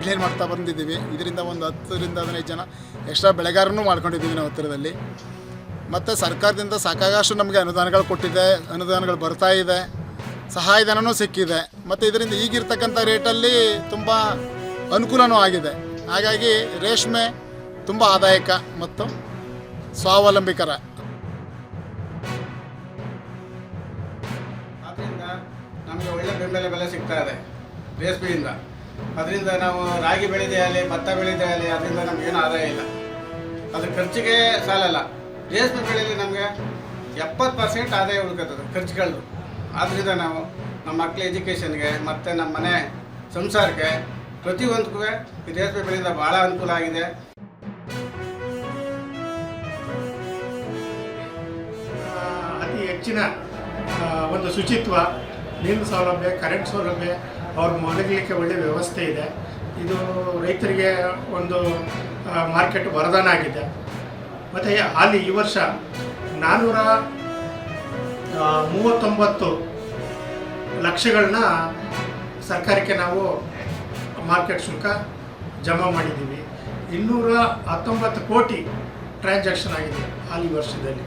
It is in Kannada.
ಕ್ಲೀನ್ ಮಾಡ್ತಾ ಬಂದಿದ್ದೀವಿ. ಇದರಿಂದ ಒಂದು 10-15 ಜನ ಎಕ್ಸ್ಟ್ರಾ ಬೆಳೆಗಾರನೂ ಮಾಡ್ಕೊಂಡಿದ್ದೀವಿ ನಾವು ಹತ್ತಿರದಲ್ಲಿ. ಮತ್ತು ಸರ್ಕಾರದಿಂದ ಸಾಕಾಗಷ್ಟು ನಮಗೆ ಅನುದಾನಗಳು ಕೊಟ್ಟಿದೆ, ಅನುದಾನಗಳು ಬರ್ತಾ ಇದೆ, ಸಹಾಯಧನವೂ ಸಿಕ್ಕಿದೆ. ಮತ್ತು ಇದರಿಂದ ಈಗಿರ್ತಕ್ಕಂಥ ರೇಟಲ್ಲಿ ತುಂಬ ಅನುಕೂಲವೂ ಆಗಿದೆ. ಹಾಗಾಗಿ ರೇಷ್ಮೆ ತುಂಬ ಆದಾಯಕ ಮತ್ತು ಸ್ವಾವಲಂಬಿಕರ. ಆದ್ದರಿಂದ ನಮಗೆ ಒಳ್ಳೆ ಬೆಲೆ ಸಿಗ್ತಾ ಇದೆ ರೇಷ್ಮೆಯಿಂದ. ಅದರಿಂದ ನಾವು ರಾಗಿ ಬೆಳೆದೇ ಆಗಲಿ, ಭತ್ತ ಬೆಳೆದೇ ಆಗಲಿ, ಅದರಿಂದ ನಮಗೇನು ಆದಾಯ ಇಲ್ಲ. ಅದ್ರ ಖರ್ಚಿಗೆ ಸಾಲಲ್ಲ. ರೇಷ್ಮೆ ಬೆಳೆಯಲ್ಲಿ ನಮಗೆ 70% ಆದಾಯ ಉಳ್ಕೊತದೆ ಖರ್ಚುಗಳದ್ದು. ಆದ್ದರಿಂದ ನಾವು ನಮ್ಮ ಮಕ್ಕಳ ಎಜುಕೇಷನ್ಗೆ ಮತ್ತು ನಮ್ಮ ಮನೆ ಸಂಸಾರಕ್ಕೆ ಪ್ರತಿಯೊಂದಕ್ಕೂ ಈ ರೇಷ್ಮೆ ಬೆಳೆಯಿಂದ ಭಾಳ ಅನುಕೂಲ ಆಗಿದೆ. ಅತಿ ಹೆಚ್ಚಿನ ಒಂದು ಶುಚಿತ್ವ, ನೀರಿನ ಸೌಲಭ್ಯ, ಕರೆಂಟ್ ಸೌಲಭ್ಯ, ಅವ್ರ ಮಲಗಲಿಕ್ಕೆ ಒಳ್ಳೆಯ ವ್ಯವಸ್ಥೆ ಇದೆ. ಇದು ರೈತರಿಗೆ ಒಂದು ಮಾರ್ಕೆಟ್ ವರದಾನ ಆಗಿದೆ. ಮತ್ತು ಹಾಲಿ ಈ ವರ್ಷ 439 ಲಕ್ಷಗಳನ್ನ ಸರ್ಕಾರಕ್ಕೆ ನಾವು ಮಾರ್ಕೆಟ್ ಶುಲ್ಕ ಜಮಾ ಮಾಡಿದ್ದೀವಿ. 219 ಕೋಟಿ ಟ್ರಾನ್ಸಾಕ್ಷನ್ ಆಗಿದೆ ಹಾಲಿ ವರ್ಷದಲ್ಲಿ.